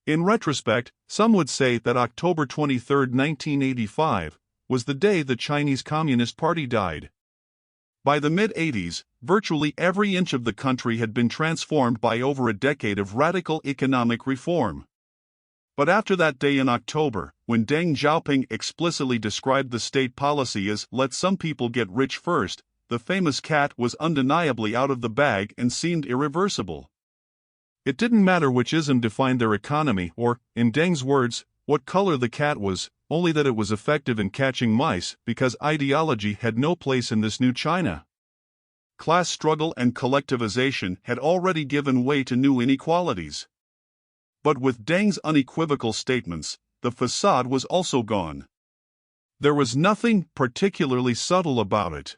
In retrospect, some would say that October 23, 1985, was the day the Chinese Communist Party died. By the mid-80s, virtually every inch of the country had been transformed by over a decade of radical economic reform. But after that day in October, when Deng Xiaoping explicitly described the state policy as "let some people get rich first," the famous cat was undeniably out of the bag and seemed irreversible. It didn't matter which ism defined their economy or, in Deng's words, what color the cat was, only that it was effective in catching mice, because ideology had no place in this new China. Class struggle and collectivization had already given way to new inequalities. But with Deng's unequivocal statements, the facade was also gone. There was nothing particularly subtle about it.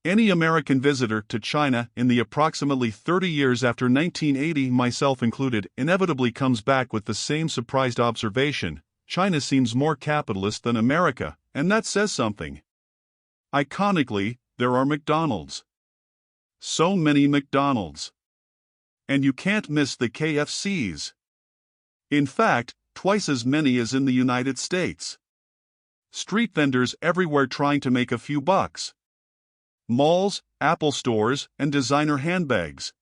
Any American visitor to China in the approximately 30 years after 1980, myself included, inevitably comes back with the same surprised observation: China seems more capitalist than America, and that says something. Iconically, there are McDonald's. So many McDonald's. And you can't miss the KFCs. In fact, twice as many as in the United States. Street vendors everywhere trying to make a few bucks. Malls, Apple stores, and designer handbags.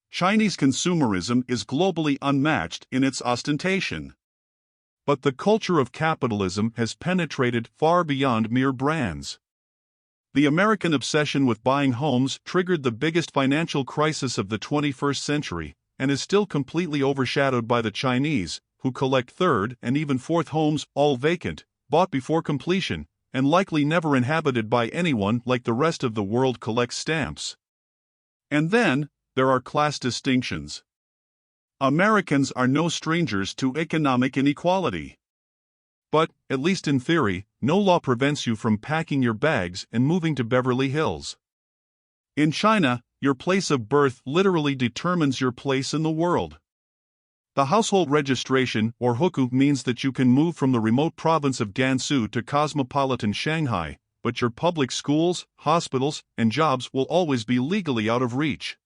Chinese consumerism is globally unmatched in its ostentation. But the culture of capitalism has penetrated far beyond mere brands. The American obsession with buying homes triggered the biggest financial crisis of the 21st century, and is still completely overshadowed by the Chinese, who collect third and even fourth homes, all vacant, bought before completion, and likely never inhabited by anyone, like the rest of the world collects stamps. And then, there are class distinctions. Americans are no strangers to economic inequality. But, at least in theory, no law prevents you from packing your bags and moving to Beverly Hills. In China, your place of birth literally determines your place in the world. The household registration, or hukou, means that you can move from the remote province of Gansu to cosmopolitan Shanghai, but your public schools, hospitals, and jobs will always be legally out of reach.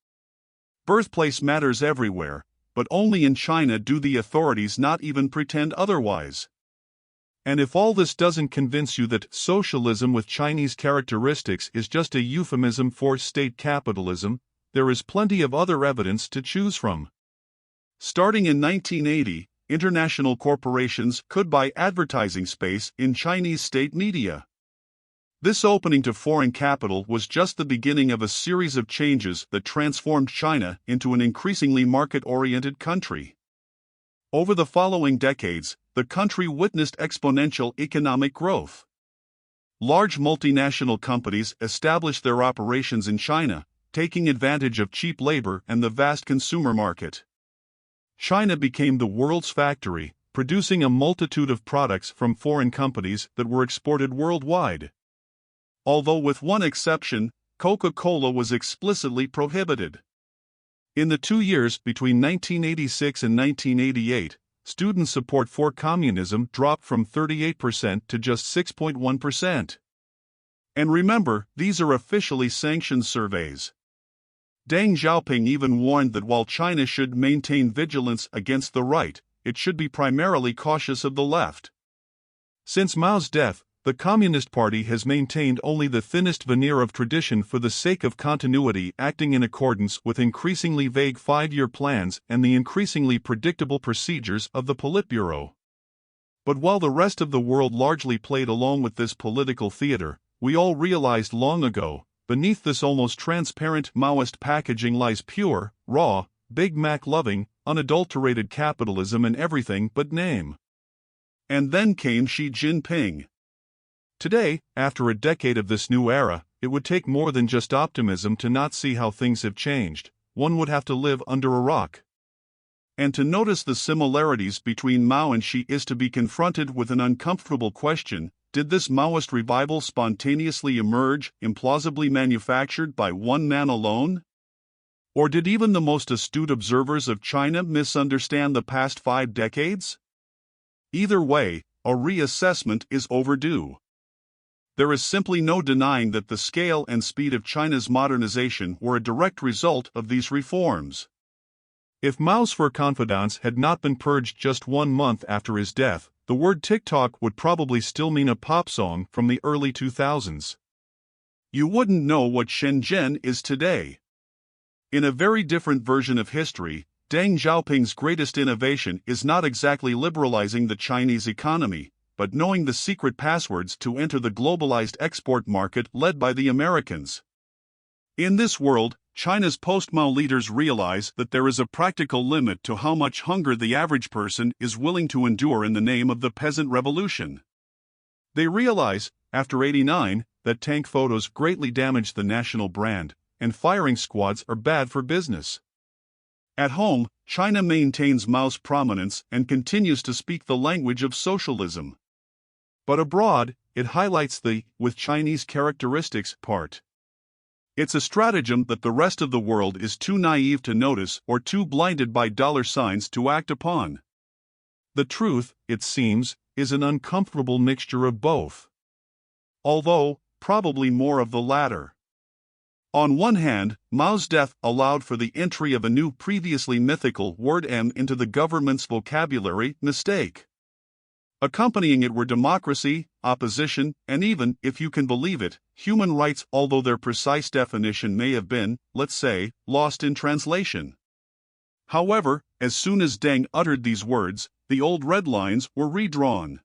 Birthplace matters everywhere, but only in China do the authorities not even pretend otherwise. And if all this doesn't convince you that socialism with Chinese characteristics is just a euphemism for state capitalism, there is plenty of other evidence to choose from. Starting in 1980, international corporations could buy advertising space in Chinese state media. This opening to foreign capital was just the beginning of a series of changes that transformed China into an increasingly market-oriented country. Over the following decades, the country witnessed exponential economic growth. Large multinational companies established their operations in China, taking advantage of cheap labor and the vast consumer market. China became the world's factory, producing a multitude of products from foreign companies that were exported worldwide. Although with one exception, Coca-Cola was explicitly prohibited. In the 2 years between 1986 and 1988, student support for communism dropped from 38% to just 6.1%. And remember, these are officially sanctioned surveys. Deng Xiaoping even warned that while China should maintain vigilance against the right, it should be primarily cautious of the left. Since Mao's death, the Communist Party has maintained only the thinnest veneer of tradition for the sake of continuity, acting in accordance with increasingly vague 5-year plans and the increasingly predictable procedures of the Politburo. But while the rest of the world largely played along with this political theater, we all realized long ago, beneath this almost transparent Maoist packaging lies pure, raw, Big Mac-loving, unadulterated capitalism in everything but name. And then came Xi Jinping. Today, after a decade of this new era, it would take more than just optimism to not see how things have changed. One would have to live under a rock. And to notice the similarities between Mao and Xi is to be confronted with an uncomfortable question: did this Maoist revival spontaneously emerge, implausibly manufactured by one man alone? Or did even the most astute observers of China misunderstand the past 5 decades? Either way, a reassessment is overdue. There is simply no denying that the scale and speed of China's modernization were a direct result of these reforms. If Mao's fur confidants had not been purged just 1 month after his death, the word TikTok would probably still mean a pop song from the early 2000s. You wouldn't know what Shenzhen is today. In a very different version of history, Deng Xiaoping's greatest innovation is not exactly liberalizing the Chinese economy, but knowing the secret passwords to enter the globalized export market led by the Americans. In this world, China's post-Mao leaders realize that there is a practical limit to how much hunger the average person is willing to endure in the name of the peasant revolution. They realize, after '89, that tank photos greatly damage the national brand, and firing squads are bad for business. At home, China maintains Mao's prominence and continues to speak the language of socialism. But abroad, it highlights the "with Chinese characteristics" part. It's a stratagem that the rest of the world is too naive to notice or too blinded by dollar signs to act upon. The truth, it seems, is an uncomfortable mixture of both. Although, probably more of the latter. On one hand, Mao's death allowed for the entry of a new previously mythical word M into the government's vocabulary, mistake. Accompanying it were democracy, opposition, and even, if you can believe it, human rights, although their precise definition may have been, let's say, lost in translation. However, as soon as Deng uttered these words, the old red lines were redrawn.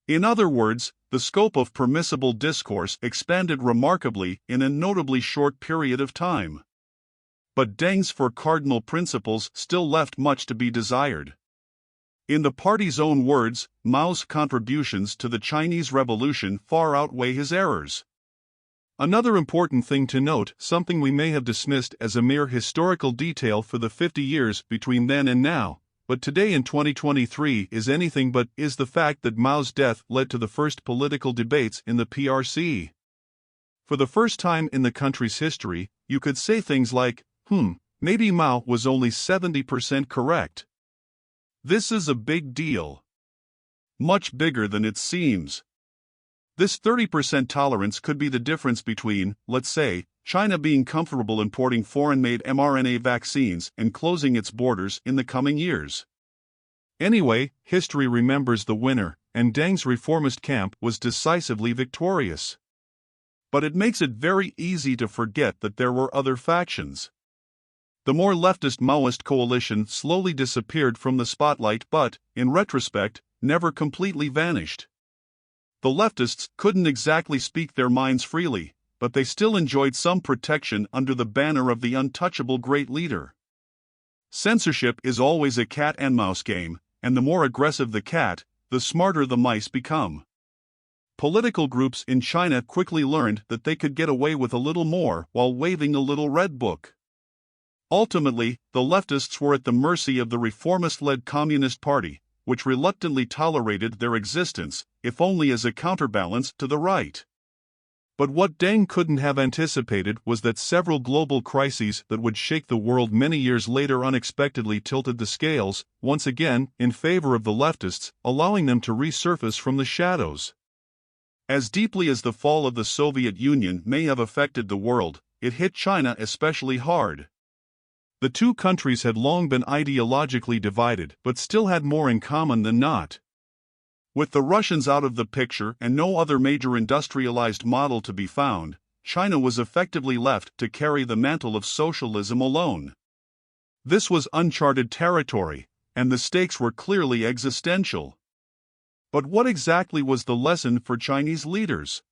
In other words, the scope of permissible discourse expanded remarkably in a notably short period of time. But Deng's four cardinal principles still left much to be desired. In the party's own words, Mao's contributions to the Chinese Revolution far outweigh his errors. Another important thing to note, something we may have dismissed as a mere historical detail for the 50 years between then and now, but today in 2023 is anything but, is the fact that Mao's death led to the first political debates in the PRC. For the first time in the country's history, you could say things like, maybe Mao was only 70% correct. This is a big deal. Much bigger than it seems. This 30% tolerance could be the difference between, let's say, China being comfortable importing foreign-made mRNA vaccines and closing its borders in the coming years. Anyway, history remembers the winner, and Deng's reformist camp was decisively victorious. But it makes it very easy to forget that there were other factions. The more leftist Maoist coalition slowly disappeared from the spotlight but, in retrospect, never completely vanished. The leftists couldn't exactly speak their minds freely, but they still enjoyed some protection under the banner of the untouchable great leader. Censorship is always a cat and mouse game, and the more aggressive the cat, the smarter the mice become. Political groups in China quickly learned that they could get away with a little more while waving a little red book. Ultimately, the leftists were at the mercy of the reformist-led Communist Party, which reluctantly tolerated their existence, if only as a counterbalance to the right. But what Deng couldn't have anticipated was that several global crises that would shake the world many years later unexpectedly tilted the scales, once again, in favor of the leftists, allowing them to resurface from the shadows. As deeply as the fall of the Soviet Union may have affected the world, it hit China especially hard. The two countries had long been ideologically divided but still had more in common than not. With the Russians out of the picture and no other major industrialized model to be found, China was effectively left to carry the mantle of socialism alone. This was uncharted territory, and the stakes were clearly existential. But what exactly was the lesson for Chinese leaders?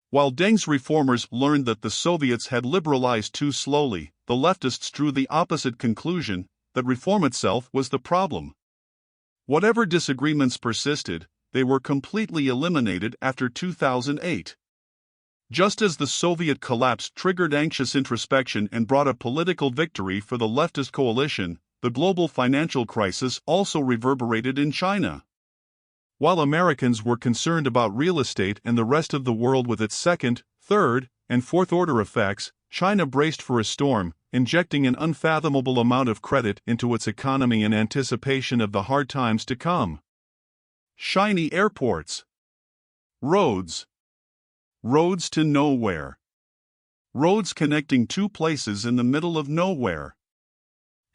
While Deng's reformers learned that the Soviets had liberalized too slowly, the leftists drew the opposite conclusion, that reform itself was the problem. Whatever disagreements persisted, they were completely eliminated after 2008. Just as the Soviet collapse triggered anxious introspection and brought a political victory for the leftist coalition, the global financial crisis also reverberated in China. While Americans were concerned about real estate and the rest of the world with its second, third, and fourth-order effects, China braced for a storm, injecting an unfathomable amount of credit into its economy in anticipation of the hard times to come. Shiny airports. Roads. Roads to nowhere. Roads connecting two places in the middle of nowhere.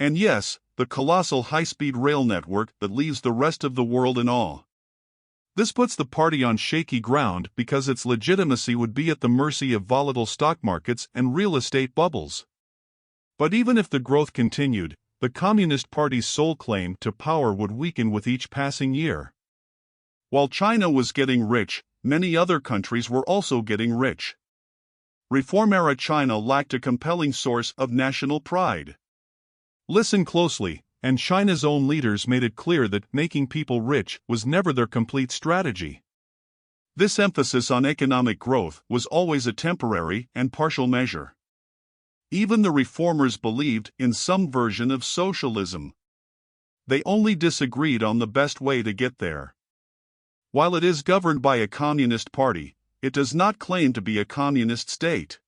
And yes, the colossal high-speed rail network that leaves the rest of the world in awe. This puts the party on shaky ground because its legitimacy would be at the mercy of volatile stock markets and real estate bubbles. But even if the growth continued, the Communist Party's sole claim to power would weaken with each passing year. While China was getting rich, many other countries were also getting rich. Reform-era China lacked a compelling source of national pride. Listen closely, and China's own leaders made it clear that making people rich was never their complete strategy. This emphasis on economic growth was always a temporary and partial measure. Even the reformers believed in some version of socialism. They only disagreed on the best way to get there. While it is governed by a communist party, it does not claim to be a communist state.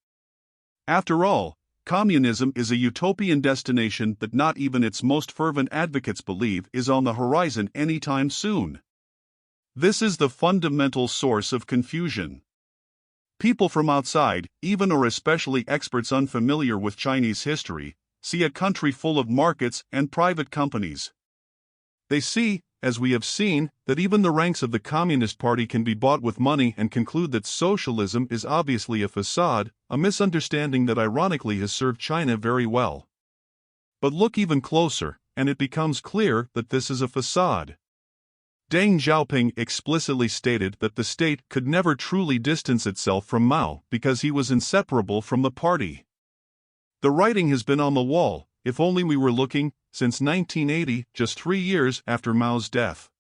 After all, communism is a utopian destination that not even its most fervent advocates believe is on the horizon anytime soon. This is the fundamental source of confusion. People from outside, even or especially experts unfamiliar with Chinese history, see a country full of markets and private companies. They see, as we have seen, that even the ranks of the Communist Party can be bought with money and conclude that socialism is obviously a facade, a misunderstanding that ironically has served China very well. But look even closer, and it becomes clear that this is a facade. Deng Xiaoping explicitly stated that the state could never truly distance itself from Mao because he was inseparable from the party. The writing has been on the wall, if only we were looking, since 1980, just 3 years after Mao's death.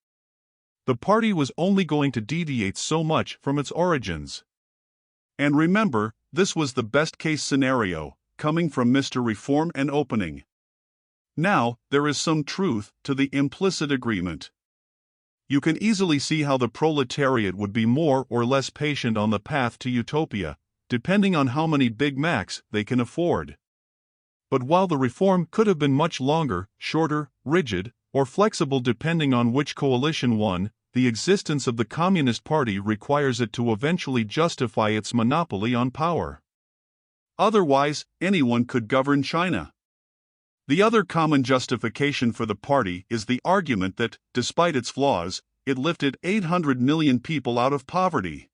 The party was only going to deviate so much from its origins. And remember, this was the best-case scenario, coming from Mr. Reform and Opening. Now, there is some truth to the implicit agreement. You can easily see how the proletariat would be more or less patient on the path to utopia, depending on how many Big Macs they can afford. But while the reform could have been much longer, shorter, rigid, or flexible depending on which coalition won, the existence of the Communist Party requires it to eventually justify its monopoly on power. Otherwise, anyone could govern China. The other common justification for the party is the argument that, despite its flaws, it lifted 800 million people out of poverty.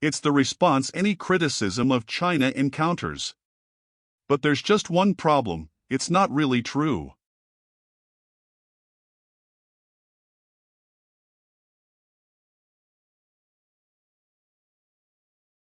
It's the response any criticism of China encounters. But there's just one problem: it's not really true.